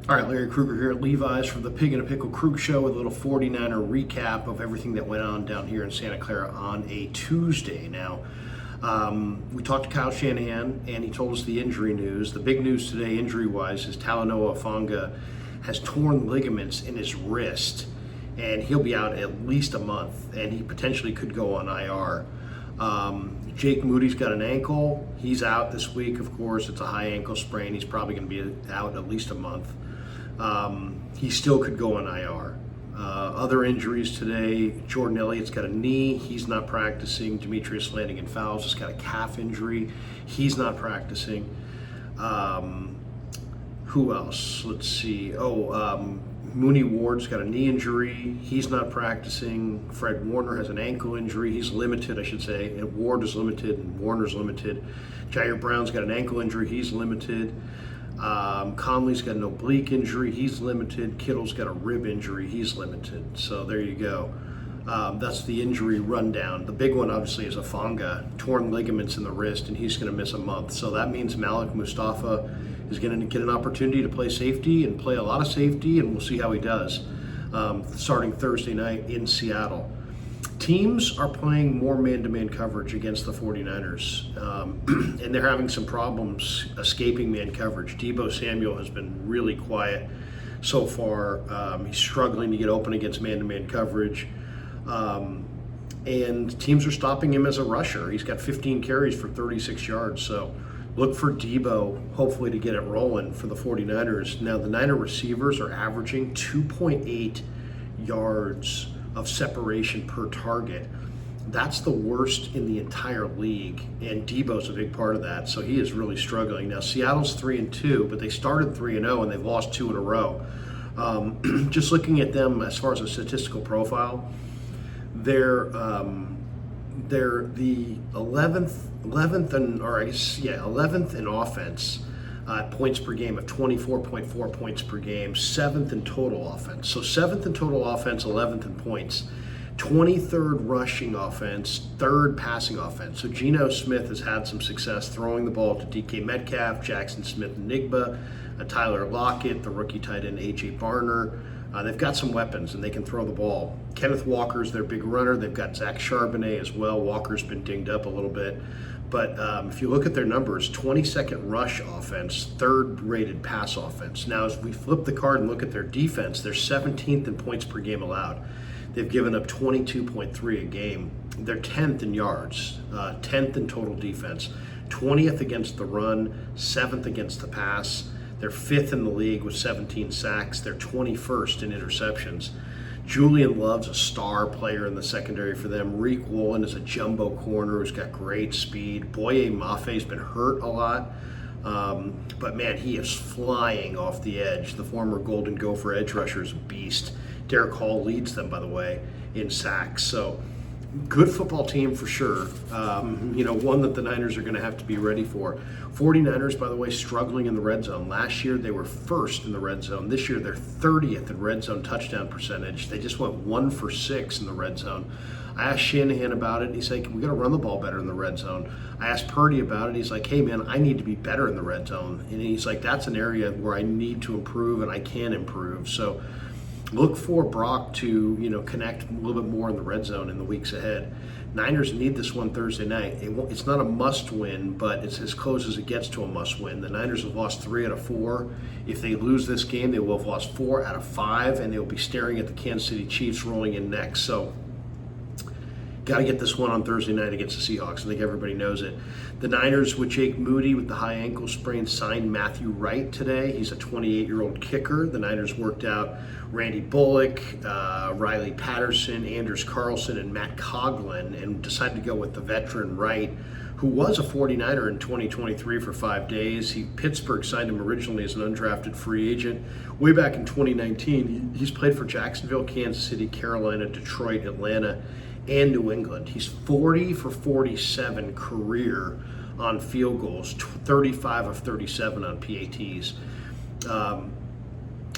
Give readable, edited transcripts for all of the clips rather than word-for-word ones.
All right, Larry Krueger here at Levi's from the Pig and a Pickle Krug Show with a little 49er recap of everything that went on down here in Santa Clara on a Tuesday. Now, we talked to Kyle Shanahan, and he told us the injury news. The big news today, injury-wise, is Talanoa Hufanga has torn ligaments in his wrist, and he'll be out at least a month, and he potentially could go on IR. Jake Moody's got an ankle. He's out this week, of course. It's a high ankle sprain. He's probably going to be out at least a month. He still could go on IR. Other injuries today, Jordan Elliott's got a knee. He's not practicing. Demetrius Landing-Fowles has got a calf injury. He's not practicing. Who else? Let's see. Mooney Ward's got a knee injury. He's not practicing. Fred Warner has an ankle injury. He's limited, I should say. And Ward is limited, and Warner's limited. Jair Brown's got an ankle injury. He's limited. Conley's got an oblique injury. He's limited. Kittle's got a rib injury. He's limited. So there you go. That's the injury rundown. The big one, obviously, is Hufanga, torn ligaments in the wrist, and he's going to miss a month. So that means Malik Mustafa is going to get an opportunity to play safety and play a lot of safety, and we'll see how he does starting Thursday night in Seattle. Teams are playing more man-to-man coverage against the 49ers, and they're having some problems escaping man coverage. Deebo Samuel has been really quiet so far. He's struggling to get open against man-to-man coverage, and teams are stopping him as a rusher. He's got 15 carries for 36 yards, so look for Deebo, hopefully, to get it rolling for the 49ers. Now, the Niner receivers are averaging 2.8 yards of separation per target. That's the worst in the entire league, and Deebo's a big part of that, so he is really struggling. Now, Seattle's 3-2, but they started 3-0, and they've lost 2 in a row. Just looking at them as far as a statistical profile, they're the 11th in offense, points per game of 24.4 points per game, 7th in total offense. So 7th in total offense, 11th in points, 23rd rushing offense, 3rd passing offense. So Geno Smith has had some success throwing the ball to DK Metcalf, Jackson Smith-Njigba, Tyler Lockett, the rookie tight end A.J. Barner. They've got some weapons, and they can throw the ball. Kenneth Walker's their big runner. They've got Zach Charbonnet as well. Walker's been dinged up a little bit. But if you look at their numbers, 22nd rush offense, 3rd rated pass offense. Now, as we flip the card and look at their defense, they're 17th in points per game allowed. They've given up 22.3 a game. They're 10th in yards, 10th in total defense, 20th against the run, 7th against the pass. They're 5th in the league with 17 sacks. They're 21st in interceptions. Julian Love's a star player in the secondary for them. Reek Woolen is a jumbo corner who's got great speed. Boye Maffe's been hurt a lot. But man, he is flying off the edge. The former Golden Gopher edge rusher is a beast. Derek Hall leads them, by the way, in sacks. So good football team for sure. One that the Niners are going to have to be ready for. 49ers, by the way, struggling in the red zone. Last year, they were 1st in the red zone. This year, they're 30th in red zone touchdown percentage. They just went 1 for 6 in the red zone. I asked Shanahan about it, and he's like, we got to run the ball better in the red zone. I asked Purdy about it. He's like, hey, man, I need to be better in the red zone. And he's like, that's an area where I need to improve, and I can improve. So look for Brock to, connect a little bit more in the red zone in the weeks ahead. Niners need this one Thursday night. It's not a must-win, but it's as close as it gets to a must-win. The Niners have lost 3 out of 4. If they lose this game, they will have lost 4 out of 5, and they'll be staring at the Kansas City Chiefs rolling in next. So got to get this one on Thursday night against the Seahawks. I think everybody knows it. The Niners, with Jake Moody with the high ankle sprain, signed Matthew Wright today. He's a 28-year-old kicker. The Niners worked out Randy Bullock, Riley Patterson, Anders Carlson, and Matt Coughlin, and decided to go with the veteran Wright, who was a 49er in 2023 for 5 days. Pittsburgh signed him originally as an undrafted free agent. Way back in 2019, he's played for Jacksonville, Kansas City, Carolina, Detroit, Atlanta, and New England. He's 40 for 47 career on field goals, 35 of 37 on PATs.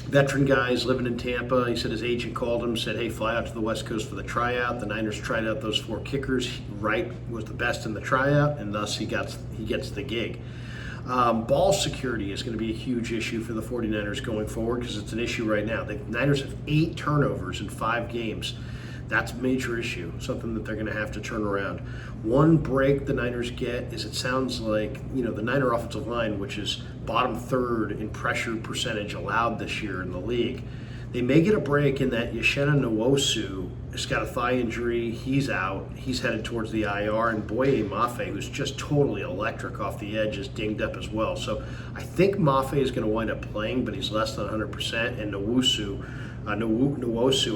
Veteran guys living in Tampa. He said his agent called him, said, hey, fly out to the West Coast for the tryout. The Niners tried out those 4 kickers. Wright was the best in the tryout, and thus he gets the gig. Ball security is going to be a huge issue for the 49ers going forward because it's an issue right now. The Niners have 8 turnovers in 5 games. That's a major issue, something that they're going to have to turn around. One break the Niners get is it sounds like, the Niner offensive line, which is bottom third in pressure percentage allowed this year in the league, they may get a break in that Uchenna Nwosu has got a thigh injury. He's out. He's headed towards the IR. And Boye Mafe, who's just totally electric off the edge, is dinged up as well. So I think Mafe is going to wind up playing, but he's less than 100%. And Nwosu,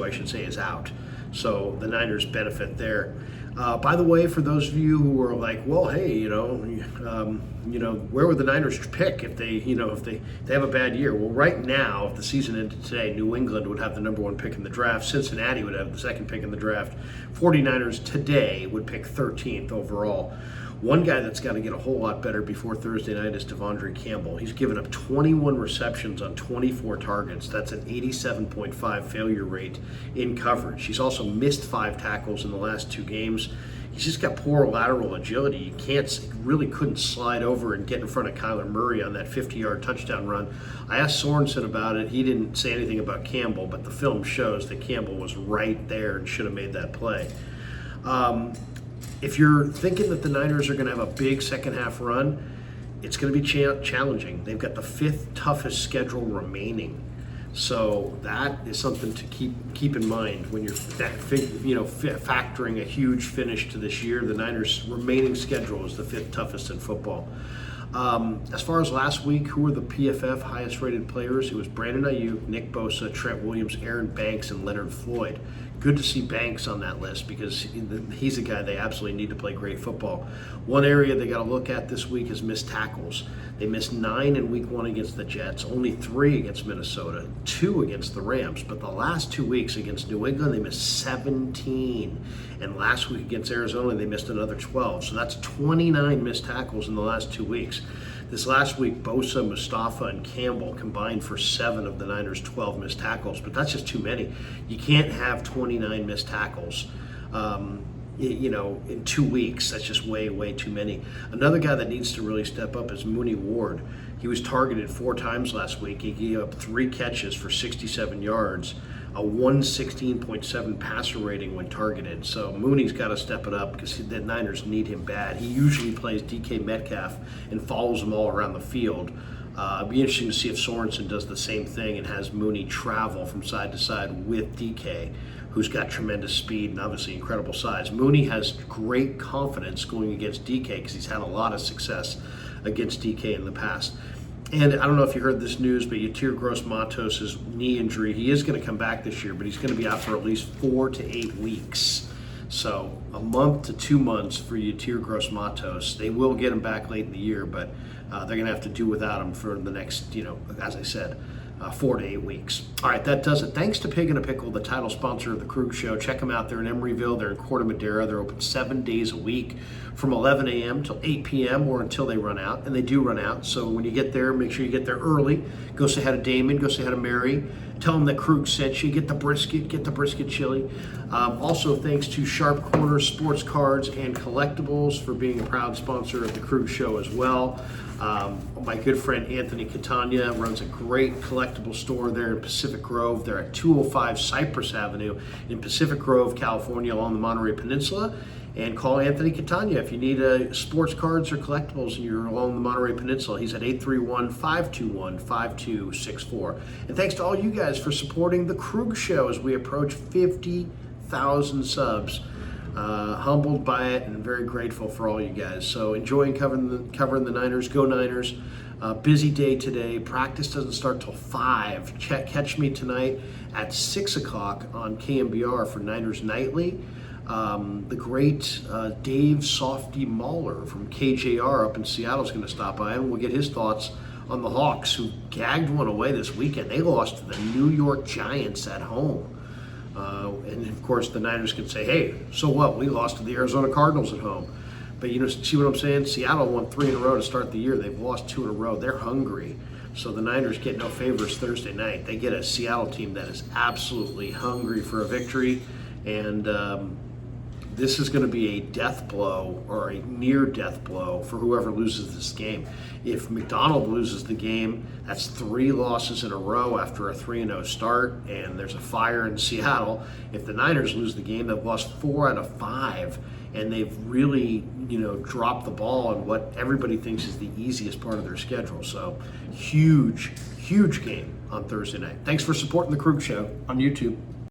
I should say, is out. So the Niners benefit there. By the way, for those of you who are like, well, hey, where would the Niners pick if they have a bad year? Well, right now, if the season ended today, New England would have the number 1 pick in the draft. Cincinnati would have the 2nd pick in the draft. 49ers today would pick 13th overall. One guy that's got to get a whole lot better before Thursday night is Devondre Campbell. He's given up 21 receptions on 24 targets. That's an 87.5 failure rate in coverage. He's also missed 5 tackles in the last 2 games. He's just got poor lateral agility. He really couldn't slide over and get in front of Kyler Murray on that 50-yard touchdown run. I asked Sorensen about it. He didn't say anything about Campbell, but the film shows that Campbell was right there and should have made that play. If you're thinking that the Niners are going to have a big second half run, it's going to be challenging. They've got the 5th toughest schedule remaining. So that is something to keep in mind when you're factoring a huge finish to this year. The Niners' remaining schedule is the 5th toughest in football. As far as last week, who were the PFF highest rated players? It was Brandon Ayuk, Nick Bosa, Trent Williams, Aaron Banks, and Leonard Floyd. Good to see Banks on that list because he's a guy they absolutely need to play great football. One area they got to look at this week is missed tackles. They missed 9 in week 1 against the Jets, only 3 against Minnesota, 2 against the Rams. But the last 2 weeks against New England, they missed 17. And last week against Arizona, they missed another 12. So that's 29 missed tackles in the last 2 weeks. This last week, Bosa, Mustafa, and Campbell combined for 7 of the Niners' 12 missed tackles, but that's just too many. You can't have 29 missed tackles, in 2 weeks. That's just way, way too many. Another guy that needs to really step up is Mooney Ward. He was targeted 4 times last week. He gave up 3 catches for 67 yards, a 116.7 passer rating when targeted. So Mooney's got to step it up because the Niners need him bad. He usually plays DK Metcalf and follows them all around the field. It'd be interesting to see if Sorensen does the same thing and has Mooney travel from side to side with DK, who's got tremendous speed and obviously incredible size. Mooney has great confidence going against DK because he's had a lot of success against DK in the past. And I don't know if you heard this news, but Yetur Gross-Matos' knee injury, he is going to come back this year, but he's going to be out for at least 4 to 8 weeks. So a month to 2 months for Yetur Gross-Matos. They will get him back late in the year, but they're going to have to do without him for the next, as I said, 4 to 8 weeks. All right, that does it. Thanks to Pig and a Pickle, the title sponsor of the Krug Show. Check them out. They're in Emeryville. They're in Corte Madera. They're open 7 days a week from 11 a.m. till 8 p.m. or until they run out, and they do run out. So when you get there, make sure you get there early. Go say hi to Damon. Go say hi to Mary. Tell them that Krug sent you. Get the brisket chili. Also, thanks to Sharp Corners Sports Cards and Collectibles for being a proud sponsor of the Krug Show as well. My good friend Anthony Catania runs a great collectible store there in Pacific Grove. They're at 205 Cypress Avenue in Pacific Grove, California, along the Monterey Peninsula. And call Anthony Catania if you need sports cards or collectibles and you're along the Monterey Peninsula. He's at 831-521-5264. And thanks to all you guys for supporting the Krug Show as we approach 50,000 subs. Humbled by it and very grateful for all you guys. So enjoying covering the Niners. Go Niners. Busy day today. Practice doesn't start till 5. Catch me tonight at 6 o'clock on KMBR for Niners Nightly. The great Dave Softy Mahler from KJR up in Seattle is going to stop by, and we'll get his thoughts on the Hawks, who gagged one away this weekend. They lost to the New York Giants at home. And of course, the Niners could say, hey, so what? We lost to the Arizona Cardinals at home. But see what I'm saying? Seattle won 3 in a row to start the year. They've lost 2 in a row. They're hungry. So the Niners get no favors Thursday night. They get a Seattle team that is absolutely hungry for a victory. And this is going to be a death blow or a near death blow for whoever loses this game. If McDonald loses the game, that's 3 losses in a row after a 3-0 start, and there's a fire in Seattle. If the Niners lose the game, they've lost 4 out of 5, and they've really, dropped the ball on what everybody thinks is the easiest part of their schedule. So huge game on Thursday night. Thanks for supporting the Krug Show on YouTube.